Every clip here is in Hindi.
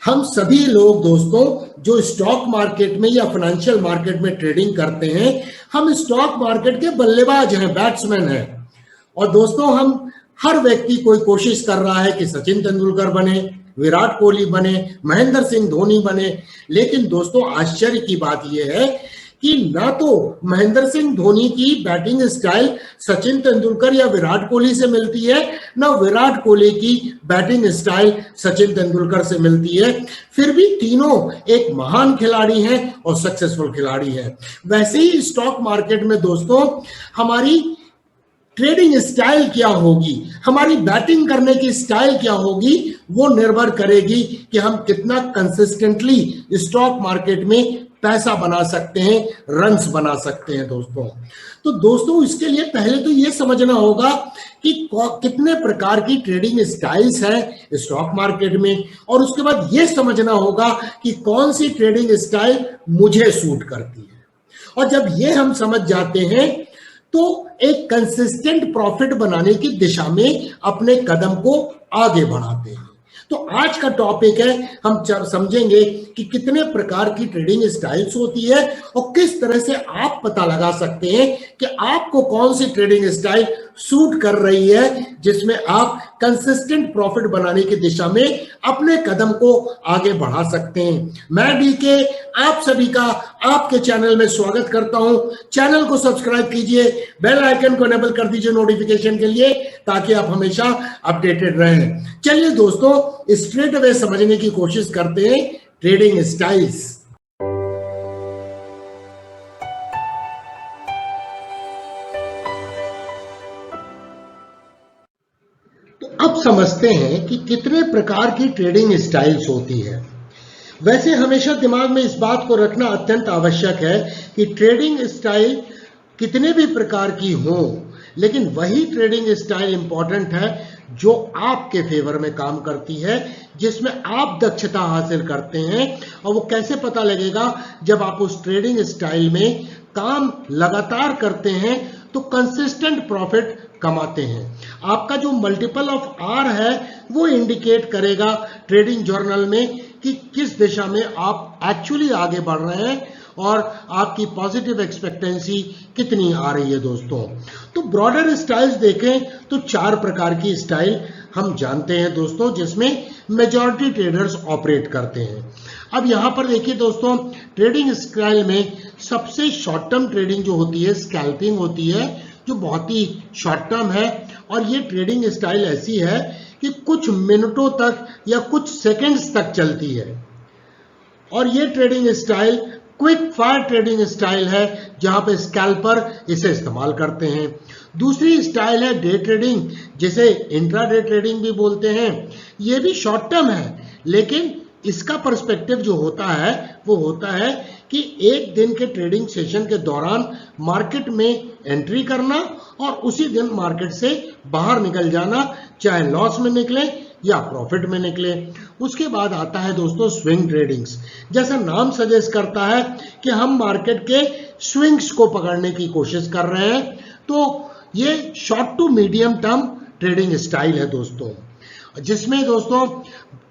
हम सभी लोग दोस्तों जो स्टॉक मार्केट में या फाइनेंशियल मार्केट में ट्रेडिंग करते हैं, हम स्टॉक मार्केट के बल्लेबाज हैं, बैट्समैन हैं। और दोस्तों हम हर व्यक्ति कोई कोशिश कर रहा है कि सचिन तेंदुलकर बने, विराट कोहली बने, महेंद्र सिंह धोनी बने। लेकिन दोस्तों आश्चर्य की बात यह है कि ना तो महेंद्र सिंह धोनी की बैटिंग स्टाइल सचिन तेंदुलकर या विराट कोहली से मिलती है, ना विराट कोहली की बैटिंग स्टाइल सचिन तेंदुलकर से मिलती है। फिर भी तीनों एक महान खिलाड़ी हैं और सक्सेसफुल खिलाड़ी हैं। वैसे ही स्टॉक मार्केट में दोस्तों हमारी ट्रेडिंग स्टाइल क्या होगी, हमारी बैटिंग करने की स्टाइल क्या होगी, वो निर्भर करेगी कि हम कितना कंसिस्टेंटली स्टॉक मार्केट में पैसा बना सकते हैं, रन्स बना सकते हैं दोस्तों। तो दोस्तों इसके लिए पहले तो ये समझना होगा कि कितने प्रकार की ट्रेडिंग स्टाइल्स हैं स्टॉक मार्केट में, और उसके बाद ये समझना होगा कि कौन सी ट्रेडिंग स्टाइल मुझे सूट करती है। और जब ये हम समझ जाते हैं तो एक कंसिस्टेंट प्रॉफिट बनाने की दिशा में अपने कदम को आगे बढ़ाते हैं। तो आज का टॉपिक है, हम समझेंगे कि कितने प्रकार की ट्रेडिंग स्टाइल्स होती है और किस तरह से आप पता लगा सकते हैं कि आपको कौन सी ट्रेडिंग स्टाइल सूट कर रही है, जिसमें आप कंसिस्टेंट प्रॉफिट बनाने की दिशा में अपने कदम को आगे बढ़ा सकते हैं। मैं डीके आप सभी का आपके चैनल में स्वागत करता हूं। चैनल को सब्सक्राइब कीजिए, बेल आइकन को एनेबल कर दीजिए नोटिफिकेशन के लिए, ताकि आप हमेशा अपडेटेड रहें। चलिए दोस्तों स्ट्रेट अवे समझने की कोशिश करते हैं ट्रेडिंग स्टाइल्स। तो अब समझते हैं कि कितने प्रकार की ट्रेडिंग स्टाइल्स होती है। वैसे हमेशा दिमाग में इस बात को रखना अत्यंत आवश्यक है कि ट्रेडिंग स्टाइल कितने भी प्रकार की हो, लेकिन वही ट्रेडिंग स्टाइल इंपॉर्टेंट है जो आपके फेवर में काम करती है, जिसमें आप दक्षता हासिल करते हैं। और वो कैसे पता लगेगा? जब आप उस ट्रेडिंग स्टाइल में काम लगातार करते हैं तो कंसिस्टेंट प्रॉफिट कमाते हैं। आपका जो मल्टीपल ऑफ आर है वो इंडिकेट करेगा ट्रेडिंग जर्नल में कि किस दिशा में आप एक्चुअली आगे बढ़ रहे हैं और आपकी पॉजिटिव एक्सपेक्टेंसी कितनी आ रही है दोस्तों। तो ब्रॉडर स्टाइल्स देखें तो 4 प्रकार की स्टाइल हम जानते हैं दोस्तों, जिसमें मेजॉरिटी ट्रेडर्स ऑपरेट करते हैं। अब यहां पर देखिए दोस्तों, ट्रेडिंग स्टाइल में सबसे शॉर्ट टर्म ट्रेडिंग जो होती है स्कैल्पिंग होती है, जो बहुत ही शॉर्ट टर्म है। और ये ट्रेडिंग स्टाइल ऐसी है कि कुछ मिनटों तक या कुछ सेकंड्स तक चलती है। और ये trading style quick fire trading style है, जहां पे स्कैल्पर इसे इस्तेमाल करते हैं। दूसरी स्टाइल है डे ट्रेडिंग, जिसे इंट्राडे ट्रेडिंग भी बोलते हैं। ये भी शॉर्ट टर्म है, लेकिन इसका पर्सपेक्टिव जो होता है वो होता है कि एक दिन के ट्रेडिंग सेशन के दौरान मार्केट में एंट्री करना और उसी दिन मार्केट से बाहर निकल जाना, चाहे लॉस में निकले या प्रॉफिट में निकले। उसके बाद आता है दोस्तों स्विंग ट्रेडिंग्स। जैसा नाम सजेस्ट करता है कि हम मार्केट के स्विंग्स को पकड़ने की कोशिश कर रहे हैं। तो ये short to medium term trading style है दोस्तों, जिसमें दोस्तों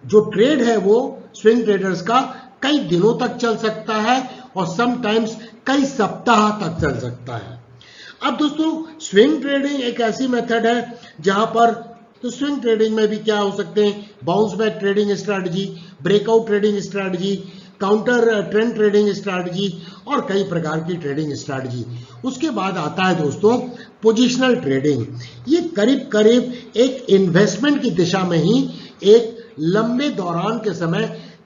जो ट्रेड है वो स्विंग ट्रेडर्स का कई दिनों तक चल सकता है और समटाइम्स कई सप्ताह तक चल सकता है। अब दोस्तों स्विंग ट्रेडिंग एक ऐसी मेथड है जहां पर तो स्विंग ट्रेडिंग में भी क्या हो सकते हैं? Bounce back trading strategy, breakout trading strategy, counter trend trading strategy और कई प्रकार की ट्रेडिंग स्ट्रैटेजी। उसके बाद आता है दोस्तों पोजिशनल ट्रेडिंग। ये करीब करीब एक इन्वेस्टमेंट की दिशा में ही एक लंबे दौरान के समय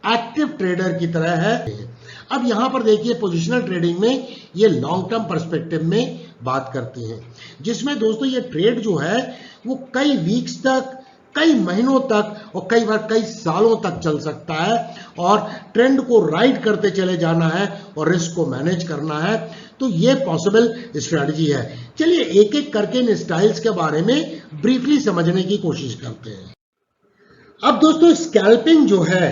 एक्टिव ट्रेडर की तरह है। अब यहां पर देखिए पोजिशनल ट्रेडिंग में ये लॉन्ग टर्म पर्सपेक्टिव में बात करती हैं, जिसमें दोस्तों ये ट्रेड जो है वो कई वीक्स तक, कई महीनों तक और कई बार कई सालों तक चल सकता है। और ट्रेंड को राइड करते चले जाना है और रिस्क को मैनेज करना है। तो ये पॉसिबल स्ट्रेटजी है। चलिए एक एक करके इन स्टाइल्स के बारे में ब्रीफली समझने की कोशिश करते हैं। अब दोस्तों स्कैल्पिंग जो है,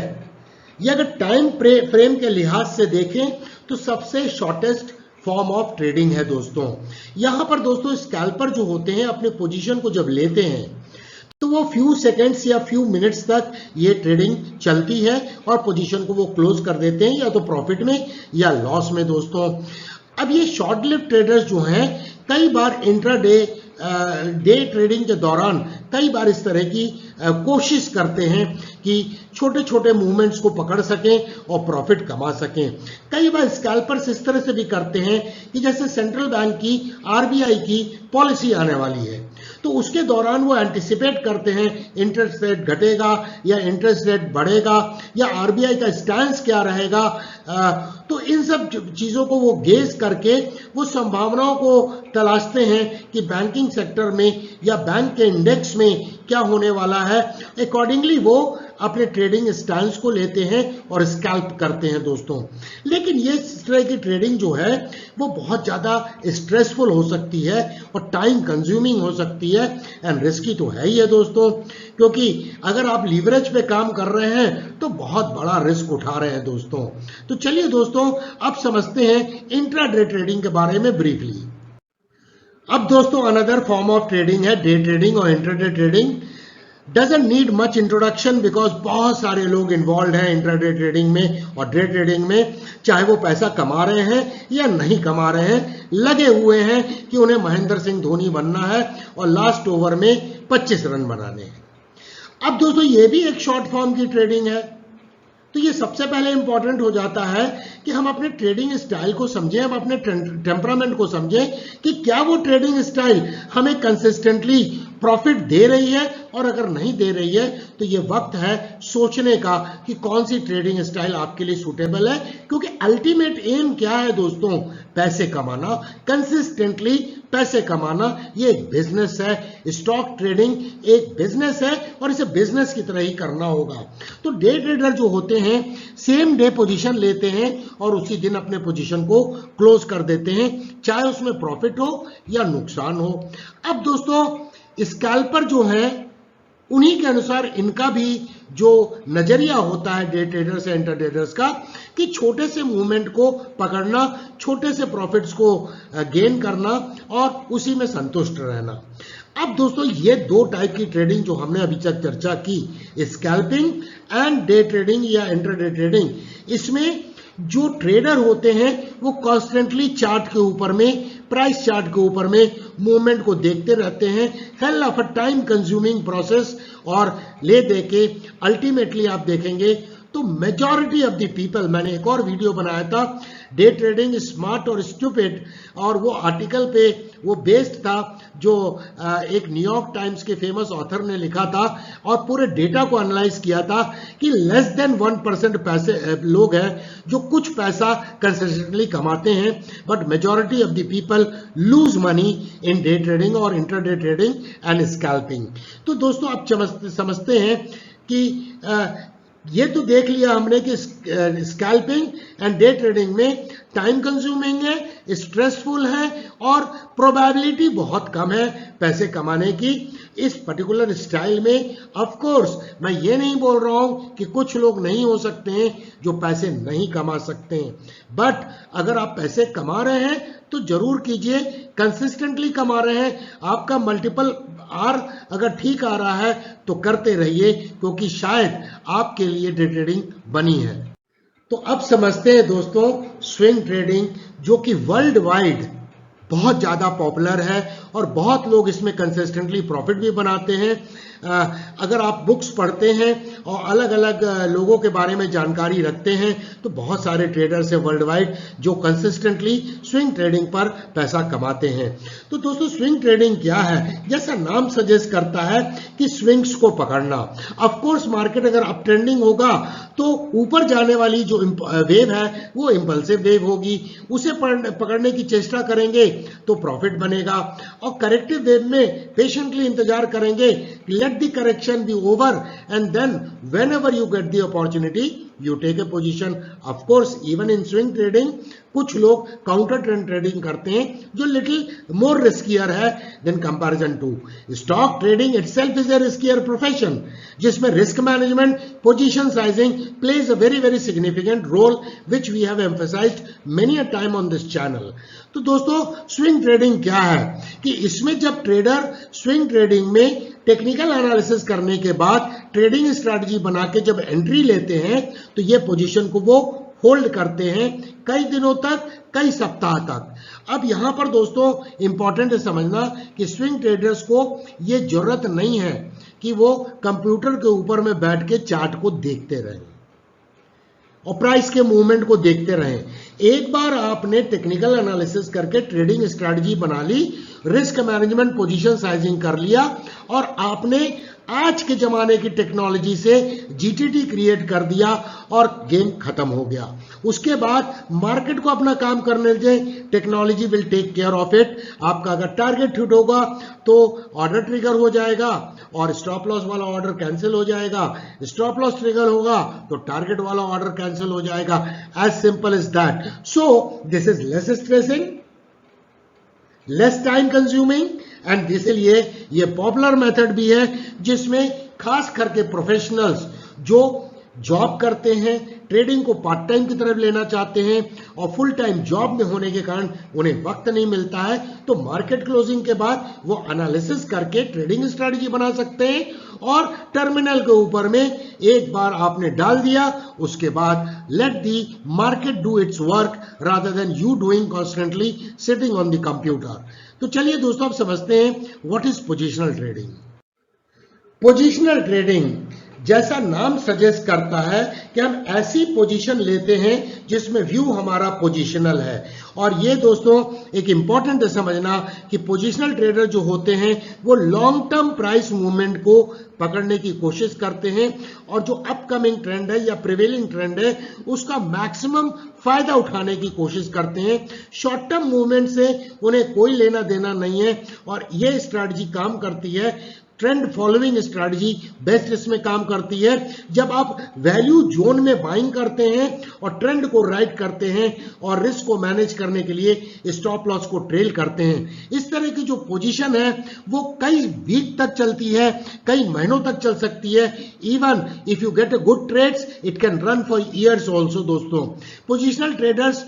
ये अगर टाइम फ्रेम के लिहाज से देखें तो सबसे शॉर्टेस्ट फॉर्म ऑफ ट्रेडिंग है दोस्तों। यहां पर दोस्तों स्कैल्पर जो होते हैं अपने पोजीशन को जब लेते हैं तो वो फ्यू सेकेंड्स या फ्यू मिनट्स तक ये ट्रेडिंग चलती है और पोजीशन को वो क्लोज कर देते हैं, या तो प्रॉफिट में या लॉस में दोस्तों। अब ये शॉर्ट लिव ट्रेडर्स जो हैं कई बार इंट्राडे डे ट्रेडिंग के दौरान कई बार इस तरह की कोशिश करते हैं कि छोटे छोटे मूवमेंट्स को पकड़ सकें और प्रॉफिट कमा सकें। कई बार स्कैल्पर्स इस तरह से भी करते हैं कि जैसे सेंट्रल बैंक की आरबीआई की पॉलिसी आने वाली है, तो उसके दौरान वो एंटिसिपेट करते हैं इंटरेस्ट रेट घटेगा या इंटरेस्ट रेट बढ़ेगा या आरबीआई का स्टैंस क्या रहेगा। तो इन सब चीज़ों को वो गेज करके वो संभावनाओं को तलाशते हैं कि बैंकिंग सेक्टर में या बैंक के इंडेक्स में क्या होने वाला है। अकॉर्डिंगली वो अपने ट्रेडिंग स्टाइल्स को लेते हैं और स्कैल्प करते हैं दोस्तों। लेकिन ये इस तरह की ट्रेडिंग जो है वो बहुत ज़्यादा स्ट्रेसफुल हो सकती है और टाइम कंज्यूमिंग हो सकती है एंड रिस्की तो है ही है दोस्तों, क्योंकि अगर आप लीवरेज पे काम कर रहे हैं तो बहुत बड़ा रिस्क उठा रहे हैं दोस्तों। तो चलिए दोस्तों अब समझते हैं इंट्राडे ट्रेडिंग के बारे में ब्रीफली। अब दोस्तों अनदर फॉर्म ऑफ ट्रेडिंग है डे ट्रेडिंग और intraday trading. Doesn't need much introduction because बहुत सारे लोग इन्वॉल्व हैं इंट्राडे ट्रेडिंग में और डे ट्रेडिंग में, चाहे वो पैसा कमा रहे हैं या नहीं कमा रहे हैं, लगे हुए हैं कि उन्हें महेंद्र सिंह धोनी बनना है और लास्ट ओवर में 25 रन बनाने हैं। अब दोस्तों ये भी एक शॉर्ट फॉर्म की ट्रेडिंग है, तो ये सबसे पहले इंपॉर्टेंट हो जाता है कि हम अपने ट्रेडिंग स्टाइल को समझें, हम अपने टेम्परामेंट को समझें कि क्या वो ट्रेडिंग स्टाइल हमें कंसिस्टेंटली प्रॉफिट दे रही है, और अगर नहीं दे रही है तो ये वक्त है सोचने का कि कौन सी ट्रेडिंग स्टाइल आपके लिए सूटेबल है। क्योंकि अल्टीमेट एम क्या है दोस्तों, पैसे कमाना, कंसिस्टेंटली पैसे कमाना। ये एक बिजनेस है, स्टॉक ट्रेडिंग एक बिजनेस है और इसे बिजनेस की तरह ही करना होगा। तो डे ट्रेडर जो होते हैं सेम डे पोजीशन लेते हैं और उसी दिन अपने पोजीशन को क्लोज कर देते हैं, चाहे उसमें प्रॉफिट हो या नुकसान हो। अब दोस्तों स्कैल्पर जो है उन्हीं के अनुसार इनका भी जो नजरिया होता है डे ट्रेडर्स या इंटर ट्रेडर्स का, कि छोटे से मूवमेंट को पकड़ना, छोटे से प्रॉफिट्स को गेन करना और उसी में संतुष्ट रहना। अब दोस्तों ये दो टाइप की ट्रेडिंग जो हमने अभी तक चर्चा की, स्कैल्पिंग एंड डे ट्रेडिंग या इंट्राडे ट्रेडिंग, इसमें जो ट्रेडर होते हैं वो कॉन्स्टेंटली चार्ट के ऊपर में, प्राइस चार्ट के ऊपर में मूवमेंट को देखते रहते हैं। Hell of a time consuming process, और ले दे के अल्टीमेटली आप देखेंगे तो मेजॉरिटी ऑफ द पीपल, मैंने एक और वीडियो बनाया था डे ट्रेडिंग स्मार्ट और स्टूपिड, और वो आर्टिकल पे वो बेस्ड था जो एक न्यूयॉर्क टाइम्स के फेमस ऑथर ने लिखा था और पूरे डेटा को एनालाइज किया था कि लेस देन 1% पैसे लोग हैं जो कुछ पैसा कंसिस्टेंटली कमाते हैं, but majority of the people lose money in day trading और इंट्राडे ट्रेडिंग एंड स्कैल्पिंग। तो दोस्तों आप समझते हैं कि ये तो देख लिया हमने कि स्कैल्पिंग एंड डे ट्रेडिंग में टाइम कंज्यूमिंग है, स्ट्रेसफुल है और प्रोबेबिलिटी बहुत कम है पैसे कमाने की इस पर्टिकुलर स्टाइल में। ऑफ कोर्स मैं ये नहीं बोल रहा हूं कि कुछ लोग नहीं हो सकते हैं जो पैसे नहीं कमा सकते हैं, बट अगर आप पैसे कमा रहे हैं तो जरूर कीजिए, कंसिस्टेंटली कमा रहे हैं, आपका मल्टीपल आर अगर ठीक आ रहा है तो करते रहिए, क्योंकि शायद आपके लिए डे ट्रेडिंग बनी है। तो अब समझते हैं दोस्तों स्विंग ट्रेडिंग, जो कि वर्ल्ड वाइड बहुत ज़्यादा पॉपुलर है और बहुत लोग इसमें कंसिस्टेंटली प्रॉफिट भी बनाते हैं। अगर आप बुक्स पढ़ते हैं और अलग अलग लोगों के बारे में जानकारी रखते हैं तो बहुत सारे ट्रेडर्स हैं वर्ल्ड वाइड जो कंसिस्टेंटली स्विंग ट्रेडिंग पर पैसा कमाते हैं। तो दोस्तों स्विंग ट्रेडिंग क्या है, जैसा नाम सजेस्ट करता है कि स्विंग्स को पकड़ना। ऑफ कोर्स मार्केट अगर अप ट्रेंडिंग होगा तो ऊपर जाने वाली जो वेव है वो इंपल्सिव वेव होगी, उसे पकड़ने की चेष्टा करेंगे तो प्रॉफिट बनेगा, और करेक्टिव वेव में पेशेंटली इंतजार करेंगे, let the correction be over and then whenever you get the opportunity you take a position. Of course, even in swing trading, कुछ लोग काउंटर ट्रेंड ट्रेडिंग करते हैं जो लिटिल मोर रिस्कियर है than comparison to stock trading itself is a riskier profession, जिसमें risk management, position sizing plays a very very significant role which we have emphasized many a time on this channel. तो दोस्तों, स्विंग ट्रेडिंग क्या है कि इसमें जब ट्रेडर स्विंग ट्रेडिंग में टेक्निकल एनालिसिस करने के बाद ट्रेडिंग स्ट्रैटेजी बना के जब एंट्री लेते हैं तो ये पोजीशन को वो होल्ड करते हैं कई दिनों तक, कई सप्ताह तक. अब यहां पर दोस्तों इंपॉर्टेंट है समझना कि स्विंग ट्रेडर्स को ये जरूरत नहीं है कि वो कंप्यूटर के ऊपर में बैठ के चार्ट को देखते रहें और प्राइस के मूवमेंट को देखते रहें. एक बार आपने टेक्निकल एनालिसिस करके ट्रेडिंग स्ट्रैटेजी बना ली, रिस्क मैनेजमेंट, पोजीशन साइजिंग कर लिया और आपने आज के जमाने की टेक्नोलॉजी से जीटीटी क्रिएट कर दिया और गेम खत्म हो गया. उसके बाद मार्केट को अपना काम करने दें, technology will take care of it. आपका अगर टारगेट हिट होगा तो ऑर्डर ट्रिगर हो जाएगा और स्टॉप लॉस वाला ऑर्डर कैंसिल हो जाएगा. स्टॉप लॉस ट्रिगर होगा तो टारगेट वाला ऑर्डर कैंसिल हो जाएगा. As simple as that. So this is less stressing, less time consuming and इसलिए ये पॉपुलर मेथड भी है जिसमें खास करके प्रोफेशनल्स जो जॉब करते हैं, ट्रेडिंग को पार्ट टाइम की तरफ लेना चाहते हैं और फुल टाइम जॉब में होने के कारण उन्हें वक्त नहीं मिलता है, तो मार्केट क्लोजिंग के बाद वो एनालिसिस करके ट्रेडिंग स्ट्रैटेजी बना सकते हैं और टर्मिनल के ऊपर में एक बार आपने डाल दिया, उसके बाद let the market do it's work rather than you doing constantly sitting on the computer. तो चलिए दोस्तों, आप समझते हैं what is positional trading. Positional trading जैसा नाम सजेस्ट करता है कि हम ऐसी पोजीशन लेते हैं जिसमें व्यू हमारा पोजीशनल है. और ये दोस्तों एक इंपॉर्टेंट है समझना कि पोजीशनल ट्रेडर जो होते हैं वो लॉन्ग टर्म प्राइस मूवमेंट को पकड़ने की कोशिश करते हैं और जो अपकमिंग ट्रेंड है या प्रिवेलिंग ट्रेंड है उसका मैक्सिमम फायदा उठाने की कोशिश करते हैं. शॉर्ट टर्म मूवमेंट से उन्हें कोई लेना देना नहीं है और ये स्ट्रैटेजी काम करती है. ट्रेंड फॉलोइंग स्ट्रैटेजी बेस्ट इसमें काम करती है जब आप वैल्यू जोन में बाइंग करते हैं और ट्रेंड को राइट करते हैं और रिस्क को मैनेज करने के लिए स्टॉप लॉस को ट्रेल करते हैं. इस तरह की जो पोजीशन है वो कई वीक तक चलती है, कई महीनों तक चल सकती है. Even if you get a good trades it can run for years also. दोस्तों, positional traders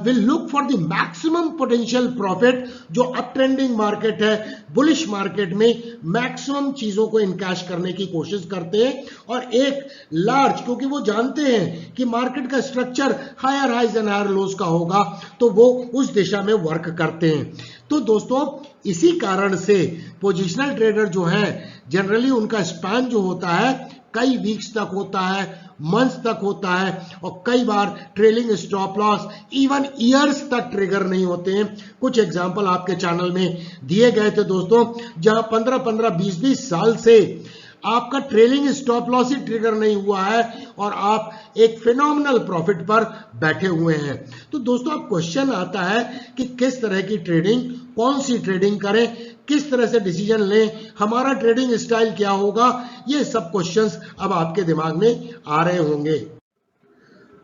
will look for the maximum potential profit. जो अप ट्रेंडिंग मार्केट है, बुलिश मार्केट में मैक्सिमम चीजों को इनकैश करने की कोशिश करते हैं और एक लार्ज, क्योंकि वो जानते हैं कि मार्केट का structure higher highs and higher lows का होगा, तो वो उस दिशा में वर्क करते हैं. तो दोस्तों, इसी कारण से पोजिशनल ट्रेडर जो है जनरली उनका स्पैन जो होता है कई वीक्स तक होता है, मंथ्स तक होता है और कई बार trailing stop loss even years तक ट्रिगर नहीं होते हैं. कुछ एग्जांपल आपके चैनल में दिए गए थे दोस्तों, जहां 15-15, 20-20 साल से आपका ट्रेलिंग स्टॉप लॉस ही ट्रिगर नहीं हुआ है और आप एक फिनोमिनल प्रॉफिट पर बैठे हुए हैं. तो दोस्तों, अब क्वेश्चन आता है कि किस तरह की ट्रेडिंग, कौन सी ट्रेडिंग करें, किस तरह से डिसीजन लें, हमारा ट्रेडिंग स्टाइल क्या होगा, ये सब क्वेश्चंस अब आपके दिमाग में आ रहे होंगे.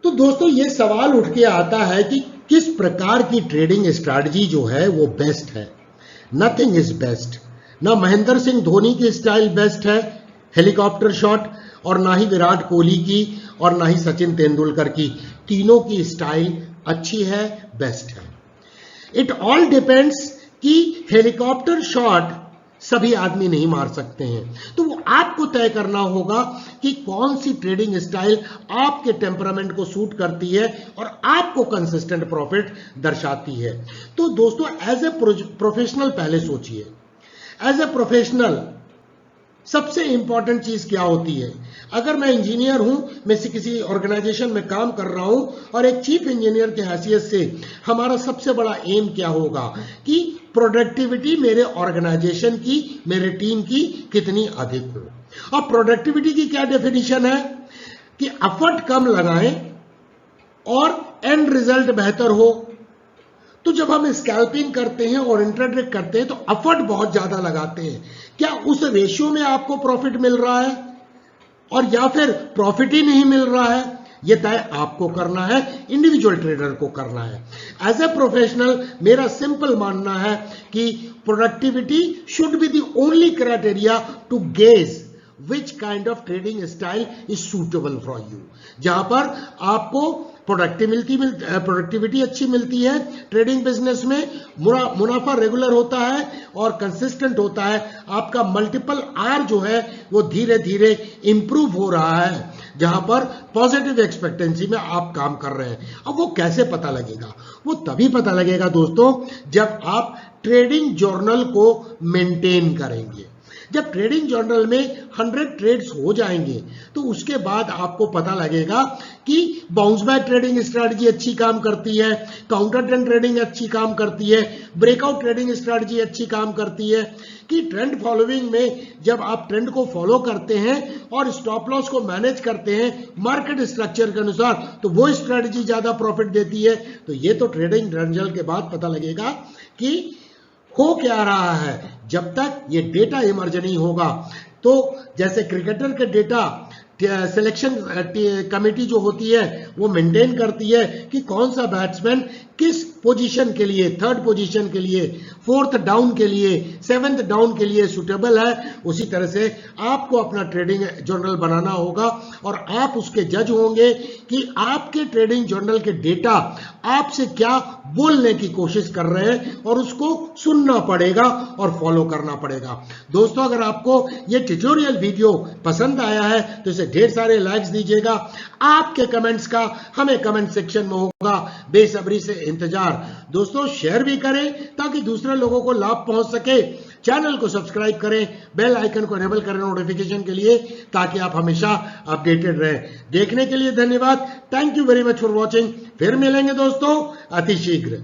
तो दोस्तों, ये सवाल उठ के आता है कि किस प्रकार की ट्रेडिंग स्ट्रैटेजी जो है वो बेस्ट है. Nothing is best. ना महेंद्र सिंह धोनी की स्टाइल बेस्ट है हेलीकॉप्टर शॉट, और ना ही विराट कोहली की और ना ही सचिन तेंदुलकर की. तीनों की स्टाइल अच्छी है, बेस्ट है. इट ऑल डिपेंड्स कि हेलीकॉप्टर शॉट सभी आदमी नहीं मार सकते हैं, तो वो आपको तय करना होगा कि कौन सी ट्रेडिंग स्टाइल आपके टेम्परामेंट को सूट करती है और आपको कंसिस्टेंट प्रॉफिट दर्शाती है. तो दोस्तों, एज ए प्रोफेशनल पहले सोचिए, एज ए प्रोफेशनल सबसे इंपॉर्टेंट चीज क्या होती है. अगर मैं इंजीनियर हूं, मैं किसी ऑर्गेनाइजेशन में काम कर रहा हूं और एक चीफ इंजीनियर की हैसियत से हमारा सबसे बड़ा एम क्या होगा कि प्रोडक्टिविटी मेरे ऑर्गेनाइजेशन की, मेरे टीम की कितनी अधिक हो. और प्रोडक्टिविटी की क्या डेफिनेशन है कि एफर्ट कम लगाएं और एंड रिजल्ट बेहतर हो. तो जब हम स्कैल्पिंग करते हैं और इंट्राडे करते हैं तो एफर्ट बहुत ज्यादा लगाते हैं. क्या उस रेशियो में आपको प्रॉफिट मिल रहा है और या फिर प्रॉफिट ही नहीं मिल रहा है, ये तय आपको करना है, इंडिविजुअल ट्रेडर को करना है। एज ए प्रोफेशनल मेरा सिंपल मानना है कि productivity should be the only criteria to gauge which kind of trading style is suitable for you। जहां पर आपको प्रोडक्टिविटी अच्छी मिलती है, ट्रेडिंग बिजनेस में मुनाफा रेगुलर होता है और कंसिस्टेंट होता है, आपका मल्टीपल आर जो है वो धीरे धीरे इंप्रूव हो रहा है, जहां पर पॉजिटिव एक्सपेक्टेंसी में आप काम कर रहे हैं। अब वो कैसे पता लगेगा? वो तभी पता लगेगा दोस्तों जब आप ट्रेडिंग जर्नल को मेंटेन करेंगे। जब ट्रेडिंग जर्नल में 100 ट्रेड्स हो जाएंगे तो उसके बाद आपको पता लगेगा कि बाउंस बैक ट्रेडिंग स्ट्रैटेजी अच्छी काम करती है, काउंटर ट्रेंड ट्रेडिंग अच्छी काम करती है, ब्रेकआउट ट्रेडिंग स्ट्रैटेजी अच्छी काम करती है, कि ट्रेंड फॉलोइंग में जब आप ट्रेंड को फॉलो करते हैं और स्टॉप लॉस को मैनेज करते हैं मार्केट स्ट्रक्चर के अनुसार, तो वो स्ट्रैटेजी ज्यादा प्रॉफिट देती है। तो ये तो ट्रेडिंग जर्नल के बाद पता लगेगा कि हो क्या रहा है। जब तक ये डेटा इमर्ज नहीं होगा, तो जैसे क्रिकेटर के डेटा सिलेक्शन कमेटी जो होती है वो मेंटेन करती है कि कौन सा बैट्समैन किस पोजीशन के लिए, थर्ड पोजीशन के लिए, फोर्थ डाउन के लिए, सेवेंथ डाउन के लिए सुटेबल है, उसी तरह से आपको अपना ट्रेडिंग जर्नल बनाना होगा और आप उसके जज होंगे कि आपके ट्रेडिंग जर्नल के डेटा आपसे क्या बोलने की कोशिश कर रहे हैं और उसको सुनना पड़ेगा और फॉलो करना पड़ेगा। दोस्तों, अगर आपको ये ट्यूटोरियल वीडियो पसंद आया है तो इसे ढेर सारे लाइक्स दीजिएगा। आपके कमेंट्स का हमें कमेंट सेक्शन में होगा बेसब्री से इंतजार। दोस्तों, शेयर भी करें ताकि दूसरे लोगों को लाभ पहुंच सके। चैनल को सब्सक्राइब करें, बेल आइकन को इनेबल करें नोटिफिकेशन के लिए, ताकि आप हमेशा अपडेटेड रहें। देखने के लिए धन्यवाद। Thank you very much for watching. फिर मिलेंगे दोस्तों अति शीघ्र।